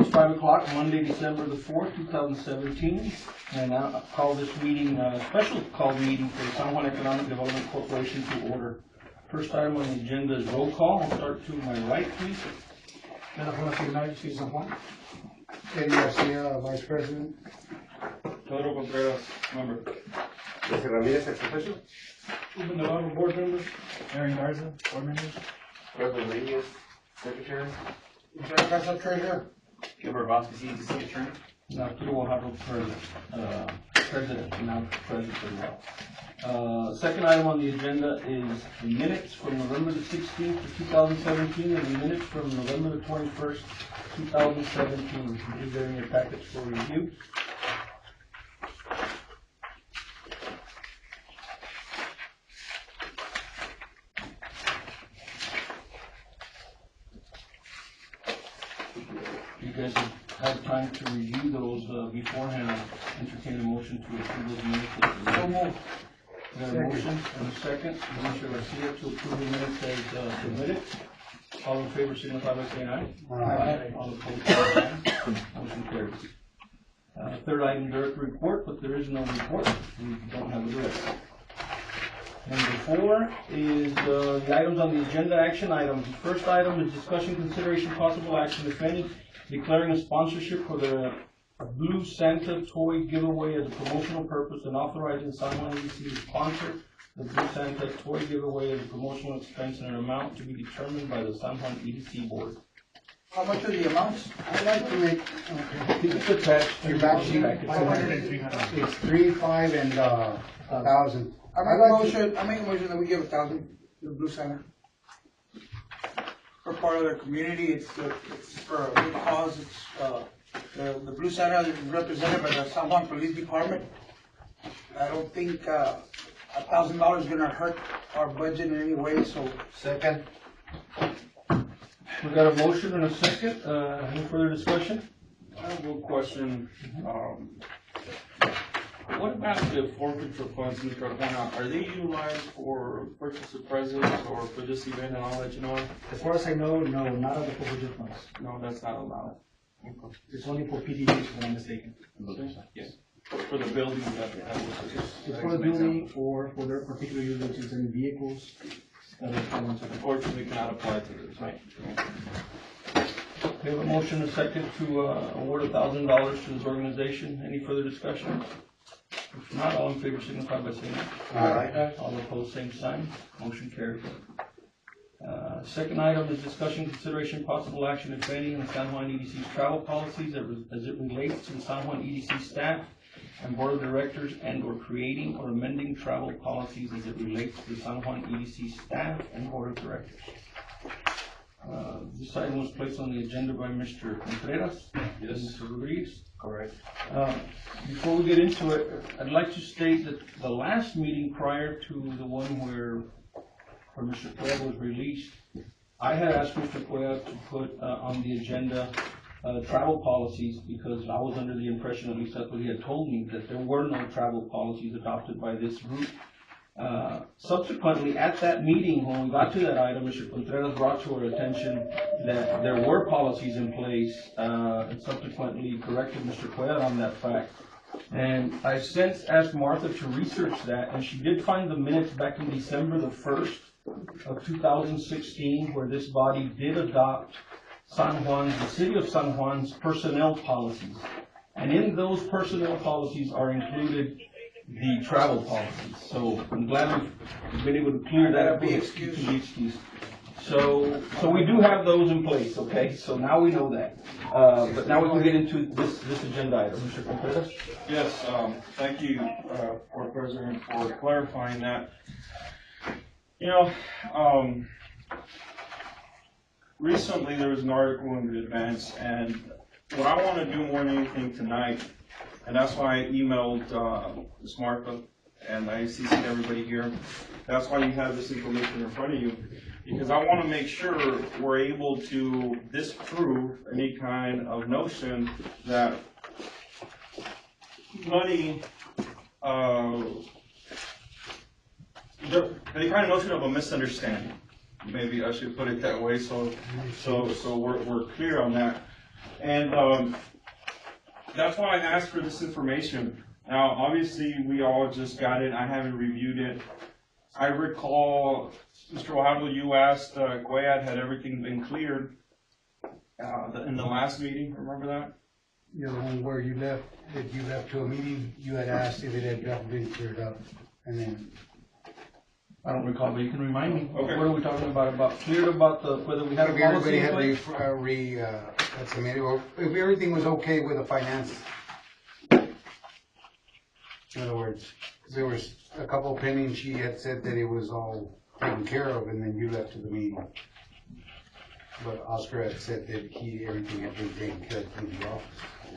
is 5 o'clock, Monday, December the 4th, 2017. And I'll call this meeting, special call meeting for the San Juan Economic Development Corporation to order. First item on the agenda is roll call. I'll start to my right, please. San Juan. Eddie Garcia, Vice President. Pedro Contreras, member. Jose Ramirez, ex-officio. Ruben Navarro, board members. Aaron Garza, Board Members. Fred Rodriguez, Secretary. Jack Garza, Treasurer. Gilbert Vasquez, EDC Attorney. Now, Kilo Guajardo for President, not President as well. Second item on the agenda is the minutes from November the 16th of 2017 and the minutes from November the 21st, 2017. These are in your package for review. You guys have had time to review those beforehand. I'll entertain a motion to approve those minutes. So moved. We have a motion and a second. Commissioner Garcia to approve the minutes as submitted. All in favor signify by saying aye. Aye. All opposed, say no. Motion carries. Third item, director report, but there is no report. We don't have a director. Number 4 is the items on the agenda, action items. The first item is discussion, consideration, possible action, if any, declaring a sponsorship for the Blue Santa toy giveaway as a promotional purpose and authorizing San Juan EDC to sponsor the Blue Santa toy giveaway as a promotional expense in an amount to be determined by the San Juan EDC board. How much are the amounts? I'd like to make, I think it's attached to your your back sheet. packet. It's 3, 5, and 1,000. I make a motion that we give 1,000 to the Blue Center. For part of their community, it's for a good cause. It's, the Blue Center is represented by the San Juan Police Department. I don't think $1,000 is gonna hurt our budget in any way, so. Second. We got a motion and a second. Any further discussion? I have one question. What about the forfeiture funds, Mr. Arjona? Are they utilized for purchase of presents or for this event and all that, you know? As far as I know, no, not of the forfeiture funds. No, that's not allowed. It's only for PDDs, if I'm not mistaken. Yes. For the building that It's for the building or for their particular use, which is in vehicles. unfortunately cannot apply to this, right? We have a motion and a second to award $1,000 to this organization. Any further discussion? If not, all in favor signify by saying aye. Aye. All opposed, same sign. Motion carries. Second item is discussion, consideration, possible action, if any, on San Juan EDC's travel policies as it relates to the San Juan EDC staff and board of directors, and or creating or amending travel policies as it relates to the San Juan EDC staff and board of directors. This item was placed on the agenda by Mr. Contreras. Yes. Mr. Rodriguez. Correct. Before we get into it, I'd like to state that the last meeting prior to the one where Mr. Cueva was released, I had asked Mr. Cueva to put on the agenda travel policies, because I was under the impression, at least that's what he had told me, that there were no travel policies adopted by this group. Subsequently, at that meeting, when we got to that item, Mr. Contreras brought to our attention that there were policies in place, and subsequently corrected Mr. Cueva on that fact. And I since asked Martha to research that, and she did find the minutes back in December the 1st of 2016, where this body did adopt the City of San Juan's personnel policies. And in those personnel policies are included the travel policies. So I'm glad we've been able to clear that up. Be excused. So we do have those in place, okay? So now we know that. But now we can get into this agenda item. Mr. Contreras? Yes, thank you, Board President, for clarifying that. You know, recently there was an article in the Advance, and what I want to do more than anything tonight, and that's why I emailed Ms. Martha, and I CC'd everybody here. That's why you have this information in front of you, because I want to make sure we're able to disprove any kind of notion that money, any kind of notion of a misunderstanding. Maybe I should put it that way, so we're clear on that. And that's why I asked for this information. Now, obviously, we all just got it. I haven't reviewed it. I recall, Mr. Wahabo, you asked Guayat, had everything been cleared in the last meeting? Remember that? You know, the one where you left, that you left to a meeting, you had asked if it had been cleared up, and then, I don't recall, but you can remind me. Okay. What are we talking about? About cleared about the, whether we had a if policy everybody in had place? had submitted, or if everything was okay with the finance. In other words, there was a couple pending, she had said that it was all taken care of, and then you left to the meeting. But Oscar had said that everything had been taken care of through the office.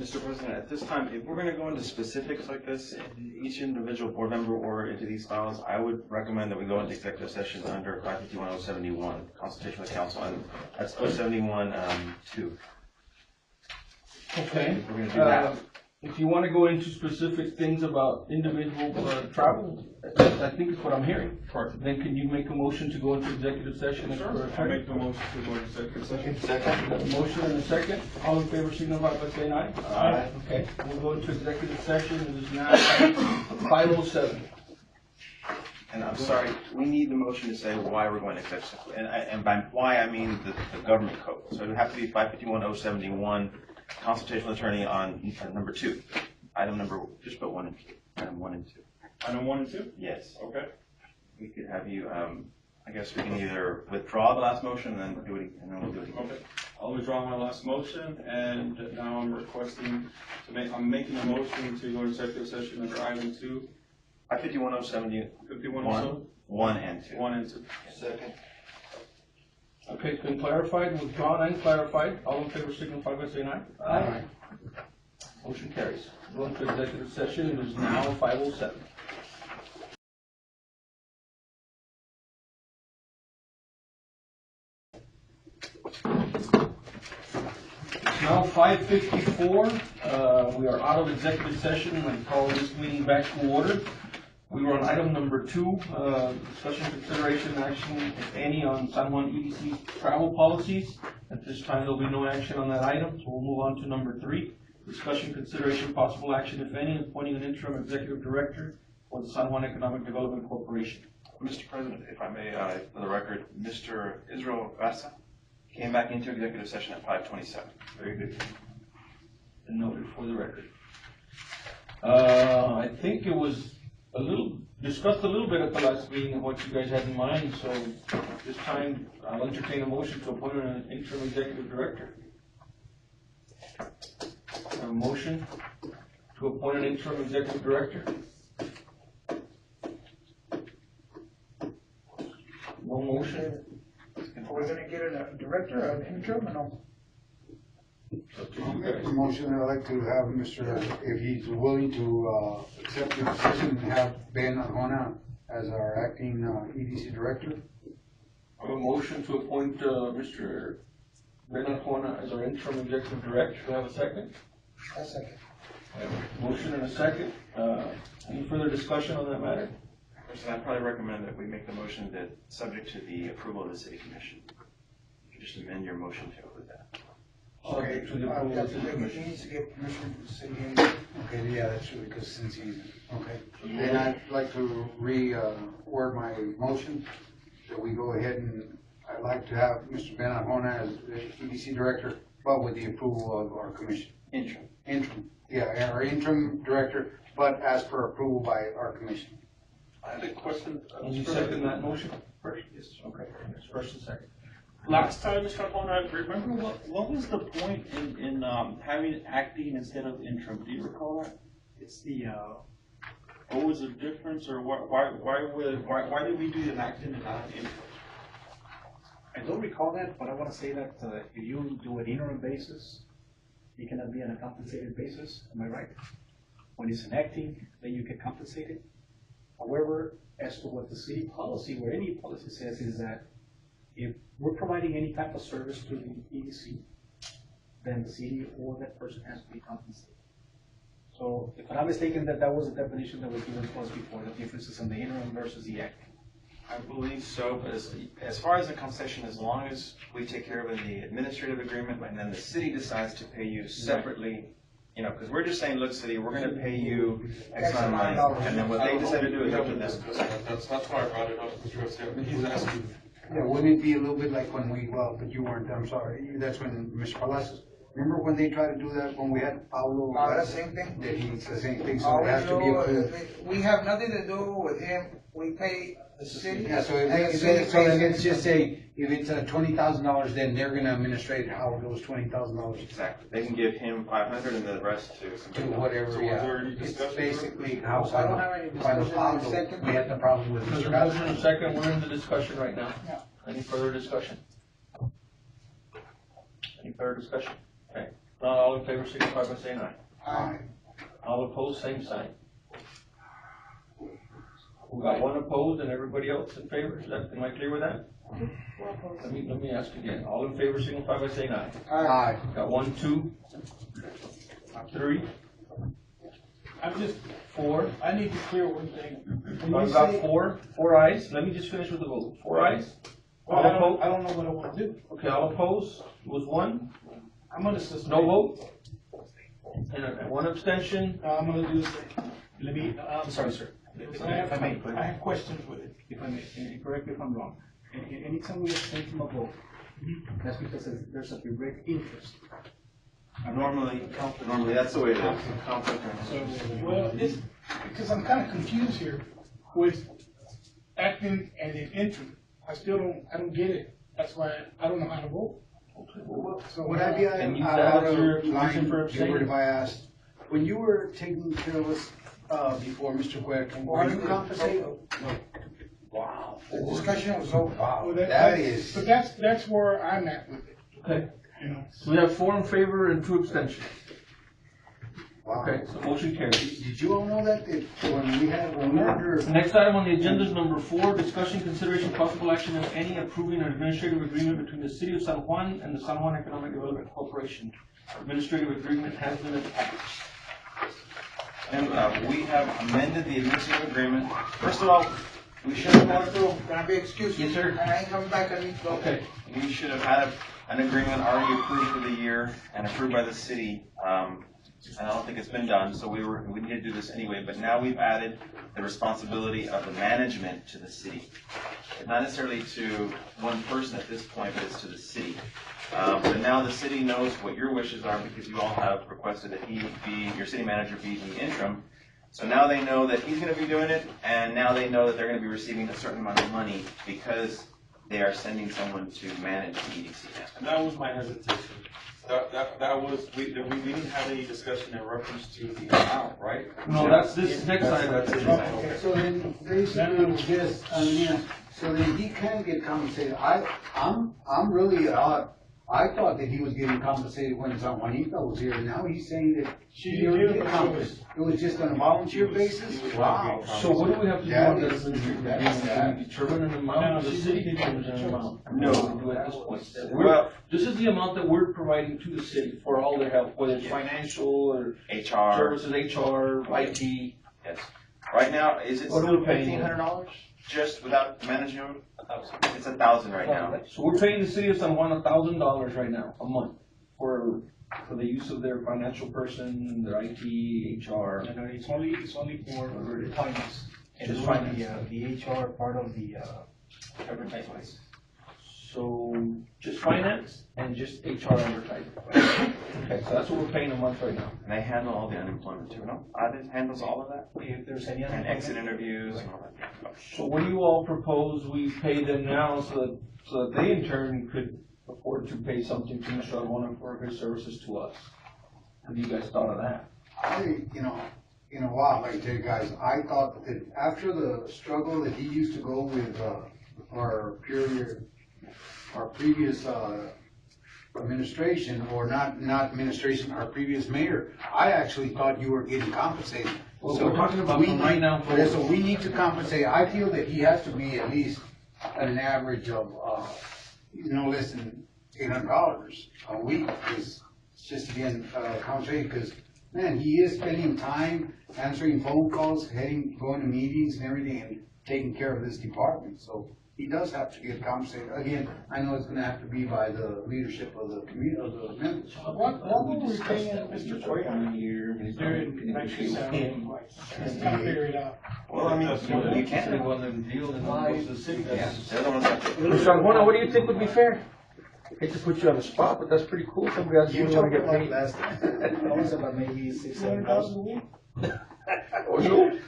Mr. President, at this time, if we're gonna go into specifics like this, in each individual board member or into these files, I would recommend that we go into executive session under 551-071, consultation with counsel, and that's 071, 2. Okay. If we're gonna do that. If you want to go into specific things about individual travel, I think it's what I'm hearing. Correct. Then can you make a motion to go into executive session? I make the motion to go into executive session. Got a motion and a second. All in favor, signify by saying aye. Aye. Okay, we'll go into executive session. It is now 5:07. And I'm sorry, we need the motion to say why we're going to executive session. And by why, I mean the government code. So it would have to be 551-071, consultation with attorney on number 2. Item number, just put 1 and 2. Item 1 and 2. Item 1 and 2? Yes. Okay. We could have you, I guess we can either withdraw the last motion and then do it, and then we'll do it again. Okay. I'll withdraw my last motion, and now I'm requesting I'm making a motion to go into executive session under item 2. 551-070, 51 1 and 2. 1 and 2. Second. Okay, it's been clarified, withdrawn and clarified. All in favor, signify by saying aye. Aye. Motion carries. Go into executive session. It is now 5:07. It's now 5:54. We are out of executive session and call this meeting back to order. We were on item number 2, discussion, consideration, action, if any, on San Juan EDC travel policies. At this time, there'll be no action on that item, so we'll move on to number 3. Discussion, consideration, possible action, if any, appointing an interim executive director for the San Juan Economic Development Corporation. Mr. President, if I may, for the record, Mr. Israel Garza came back into executive session at 5:27. Very good. And noted for the record. I think it was discussed a little bit at the last meeting of what you guys had in mind, so this time I'll entertain a motion to appoint an interim executive director. A motion to appoint an interim executive director. No motion. If we're gonna get a director, an interim, or no? I'll make the motion, I'd like to have if he's willing to accept the position, have Ben Arjona as our acting EDC director. I have a motion to appoint Mr. Ben Arjona as our interim executive director. Do I have a second? A second. I have a motion and a second. Any further discussion on that matter? President, I'd probably recommend that we make the motion that, subject to the approval of the city commission. You could just amend your motion to include that. Subject to the approval of the city He commission. needs to get permission from the city. Okay, yeah, that's true, because since he's, okay. Then I'd like to reword my motion, that we go ahead and, I'd like to have Mr. Ben Arjona as the EDC director, but with the approval of our commission. Interim. Interim, yeah, our interim director, but as per approval by our commission. I have a question. Can you second that motion? First, yes. Okay, it's first and second. Last time, Mr. Arjona, remember what was the point in having acting instead of interim? Do you recall that? It's the, What was the difference, or why did we do an acting and not an interim? I don't recall that, but I want to say that if you do an interim basis, it cannot be on a compensated basis, am I right? When it's an acting, then you get compensated. However, as to what the city policy or any policy says is that if we're providing any type of service to the EDC, then the city or that person has to be compensated. So if I'm not mistaken, that was the definition that was given to us before, the differences in the interim versus the acting. I believe so, but as far as the concession, as long as we take care of the administrative agreement, and then the city decides to pay you separately, you know, because we're just saying, look, city, we're gonna pay you X amount of money, and then what they decide to do is up to them. That's why I brought it up, Mr. Garcia. He's asking. Yeah, wouldn't it be a little bit like when we, well, but you weren't, I'm sorry, that's when Mr. Palacios, remember when they tried to do that, when we had Paulo? The same thing. That he's the same thing, so it has to be approved. We have nothing to do with him, we pay the city. Yeah, so and the if city so then pays let's just say, if it's $20,000, then they're gonna administrate how those $20,000 Exactly. They can give him 500 and the rest to to somebody. whatever, So yeah. was there any It's discussion? basically how, I don't have any Final discussion. Pablo, Second. we had the problem with There's Mr. a Garcia. motion and a second, we're in the discussion right now. Yeah. Any further discussion? Any further discussion? Okay, not all in favor, signify by saying aye. Aye. All opposed, same sign. We got one opposed and everybody else in favor, is that, am I clear with that? Let me ask again, all in favor, signify by saying aye. Aye. Got 1, 2, 3, I'm just, 4. I need to clear one thing. When I've you got say, four ayes, let me just finish with the vote. 4 ayes? well, All I don't opposed? know what I wanna do. Okay, all opposed, was 1, I'm gonna suspend. no vote? And 1 abstention, I'm gonna do the same. Let me, I'm sorry, sir. If I may, I have questions with it. if I may, and correct me if I'm wrong. Anytime we abstain from a vote, that's because there's a direct interest. Normally, that's the way it is. Conflict of interest. Well, it's, because I'm kinda confused here with acting as an interim. I don't get it. That's why I don't know how to vote. So Would I be Can you out tell us of your line, reason for abstaining? Gilbert, if I asked, when you were taking care of us, before Mr. Cuerca, were you compensated? Wow. The discussion was over. Wow, Well, that is, But that's where I'm at with it, okay. you know. So we have 4 in favor and 2 abstentions. wow. Okay, so motion carries. Did you all know that when we were under, Next item on the agenda is number 4, discussion, consideration, possible action, if any, approving an administrative agreement between the City of San Juan and the San Juan Economic Development Corporation. Administrative agreement has been attached. And we have amended the administrative agreement. First of all, we should have gone through, Can I be excused? Yes, sir. I ain't coming back, I need to go. Okay, we should have had an agreement already approved for the year and approved by the city. And I don't think it's been done, so we need to do this anyway, but now we've added the responsibility of the management to the city. It's not necessarily to one person at this point, but it's to the city. But now the city knows what your wishes are because you all have requested that your city manager be the interim. So now they know that he's gonna be doing it, and now they know that they're gonna be receiving a certain amount of money because they are sending someone to manage the EDC. And that was my hesitation. That was, we didn't have any discussion in reference to the amount, right? no, that's this next item. Okay. so then basically just, so then he can get compensated. I'm really, I thought that he was getting compensated when San Juanita was here, and now he's saying that he already get compensated. It was just on a volunteer basis? Wow. So what do we have to do on That this? is- Do we determine an amount, or the city determines an amount? No. We do at this point. Well- This is the amount that we're providing to the city for all their help, whether it's financial or HR, services, HR, IT. yes. Right now, is it What are still we paying you? $1,500? Just without management? It's 1,000 right now. So we're paying the city of San Juan $1,000 right now, a month, for the use of their financial person, their IT, HR. No, it's only for finance. And Just doing finance. The HR part of the advertisements. So just finance and just HR advertising. Okay, so that's what we're paying a month right now. And they handle all the unemployment too, no? Audit handles all of that? If there's any other. And exit interviews and all that? So what do you all propose we pay them now so that they in turn could afford to pay something to Mr. Arbona for his services to us? Have you guys thought of that? In a while, I tell you guys, I thought that after the struggle that he used to go with, our previous, administration, or not administration, our previous mayor, I actually thought you were getting compensated. Well, So we're talking about we from right need- now forward. So we need to compensate, I feel that he has to be at least at an average of, no less than $800 a week, is just to be compensated, because, man, he is spending time answering phone calls, going to meetings and everything, and taking care of this department, so he does have to get compensated. Again, I know it's gonna have to be by the leadership of the community, of the members. What were we paying Mr. Cuellar during, like she said, it's kind of figured out. Well, I mean, you can't. Say one of them deals and then goes to the city. That's- They're the ones that- Mr. Arjona, what do you think would be fair? Hate to put you on the spot, but that's pretty cool. Somebody else You would wanna talked get about paid. last time. I was about maybe six, seven 200,000 thousand. a week? Oh, you?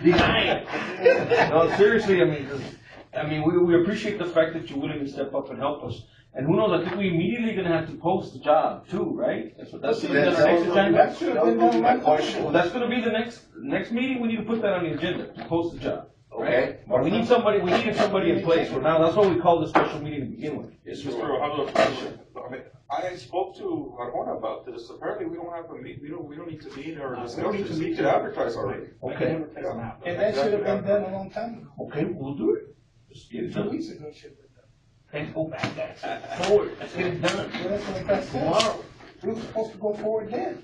Deny it. No, seriously, we appreciate the fact that you're willing to step up and help us. And who knows, I think we immediately gonna have to post the job too, right? That's what, that's our next agenda. That should have been done my like question. Well, that's gonna be the next meeting, we need to put that on the agenda, to post the job. Okay. But we needed somebody in place, so now, that's why we called the special meeting to begin with. Yes, Mr. Alejandro, I mean, I spoke to Arjona about this, apparently we don't have to meet, we don't need to meet or discuss don't need to this, meet we could advertise already. Okay, And that should have been done a long time ago. okay, we'll do it. Just get it 2 done. weeks ago it should have been done. Can't go back, that's forward, let's get it done. Well, that's what I said. Tomorrow. We were supposed to go forward then.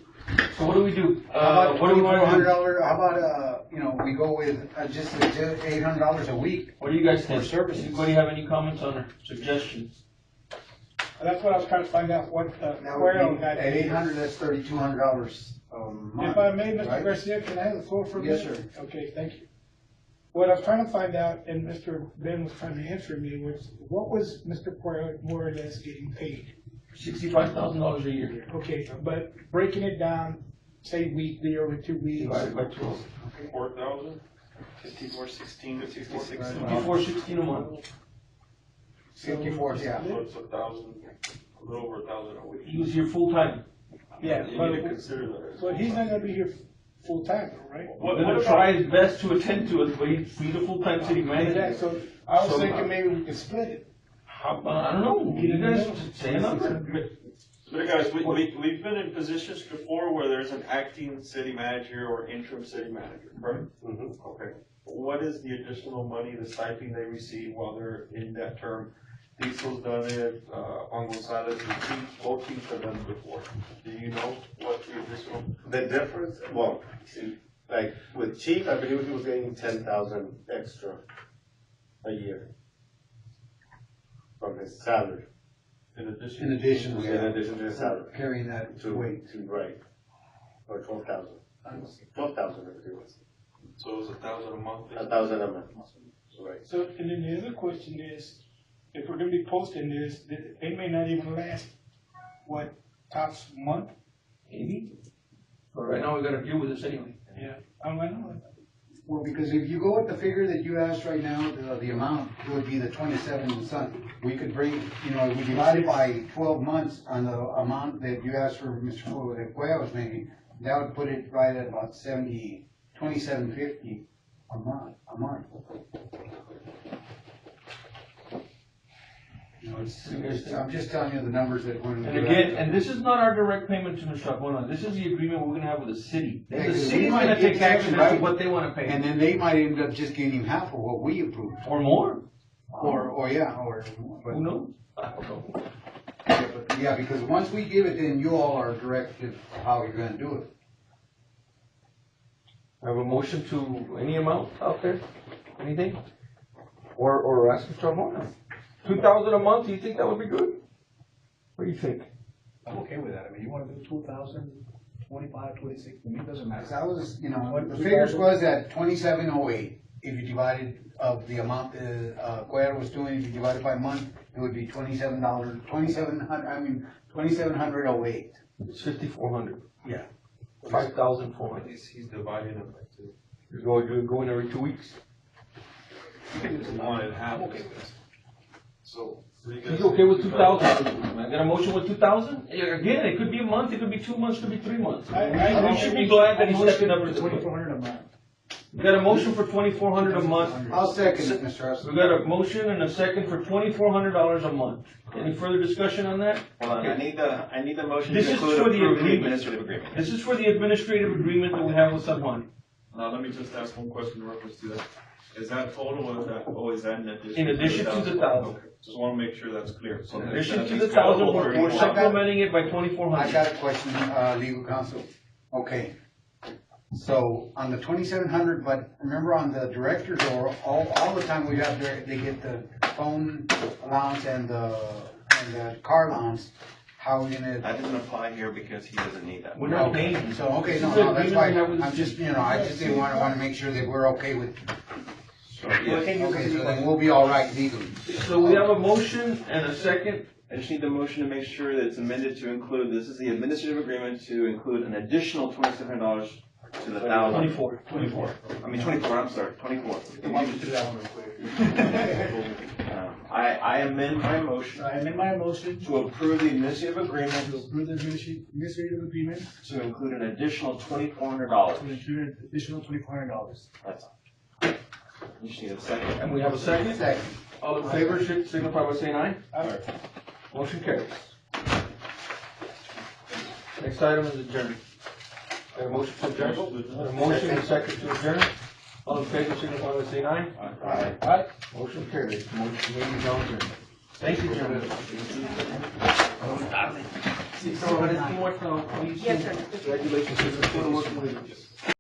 So what do we do? How about What do we wanna do? $2,400, how about, we go with, just $800 a week? What do you guys think? For services. Anybody have any comments on it, suggestions? That's what I was trying to find out, what, That where would on be, that. at 800, that's $3,200 a month. If I may, Mr. right? Garcia, can I have the floor for a Yes, minute? Okay, thank you. What I was trying to find out, and Mr. Ben was trying to answer me, was what was Mr. Puerto more or less getting paid? $65,000 a year, Okay, but breaking it down, say weekly over 2 weeks. divided by 12. 4,000, 5416 to 66. 54.16 a month. 54, yeah. So it's 1,000, a little over 1,000 a week. He was here full time. Yeah, You need to but, consider that. but he's not gonna be here full time, right? We're gonna try his best to attend to it, but he's a full-time city Yeah, manager. so I was So, thinking maybe we could split it. I don't know, you guys say a number. But guys, we've been in positions before where there's an acting city manager or interim city manager, right? Okay. What is the additional money, the stipend they receive while they're in that term? Diesel's done it, Juan Gonzalez, both teams have done it before. Do you know what the additional? The difference, well, like with Chief, I believe he was getting 10,000 extra a year from his salary, In addition? In addition, in yeah, addition to his salary. carrying that weight. Right, or 12,000. 12,000 I believe it was, So it was 1,000 a month? 1,000 a month, right. So, and then the other question is, if we're gonna be posting this, it may not even last, what, tops a month? Maybe. But right now, we gotta deal with this anyway. Yeah, I know. Well, because if you go with the figure that you asked right now, the amount, it would be the 27 something. We could bring, we divide it by 12 months on the amount that you asked for Mr. Cuevas maybe, that would put it right at about 27.50 a month. I'm just telling you the numbers that when. And again, and this is not our direct payment to Mr. Arjona, this is the agreement we're gonna have with the city. Yeah, The 'cause we city's might gonna get take action as to right. what they wanna pay. And then they might end up just getting half of what we approved, Or more, or yeah, but. who knows? I don't know. Yeah, because once we give it, then you all are directed how you're gonna do it. I have a motion to any amount out there, anything? Or ask Mr. Arjona. 2,000 a month, do you think that would be good? What do you think? I'm okay with that. I mean, you wanna do 2,000, 25, 26, to me, it doesn't Because matter. I was, the figures was at 2708. If you divided of the amount that, Cuellar was doing, if you divide it by month, it would be $2,708. It's 5,400. Yeah. 5,400. He's dividing it by two. You're going every 2 weeks. One and a half. So. He's okay with 2,000. I got a motion with 2,000? Again, it could be a month, it could be 2 months, it could be 3 months. We should be glad that he's stepping up to the plate. 2,400 a month. We got a motion for 2,400 a month. I'll second it, Mr. We Russell. got a motion and a second for $2,400 a month. Any further discussion on that? Hold on, I need the motion This to is include for the approve the agreement. administrative agreement. This is for the administrative agreement that we have with San Juan. Now, let me just ask one question in reference to that. Is that total or is that in addition? In addition to the 1,000. Okay. Just wanna make sure that's clear. So In there's addition to at the least 1,000, double we're 31. supplementing it by I 2,400. got a question, legal counsel. Okay. So on the 2,700, but remember on the director's or all the time we have, they get the phone allowance and the car allowance. How are we gonna? That doesn't apply here because he doesn't need that. We're not paying him. So, okay, This no, is the no, that's agreement why, we have with the I'm just, city. I just didn't wanna make sure that we're okay with, So, yes. okay, so then we'll be all right legally. So we have a motion and a second. I just need the motion to make sure that it's amended to include, this is the administrative agreement to include an additional $2,700 to the 1,000. 24. I mean, 24, I'm sorry, 24. Why don't you do that one real quick? I amend my motion So I amend my motion to approve the administrative agreement to approve the administrative agreement to include an additional $2,400. to include an additional $2,400. That's all. You just need a second. And we have a second? Second. All in favor, signify by saying aye. Aye. Motion carries. Next item is adjourned. We have a motion to adjourn. A motion and a second to adjourn. All in favor, signify by saying aye. Aye. Aye. Motion carries. Motion meeting is adjourned. Thank you, gentlemen. So, but it's too much now. Please. Yes, sir. Congratulations. Good working with you.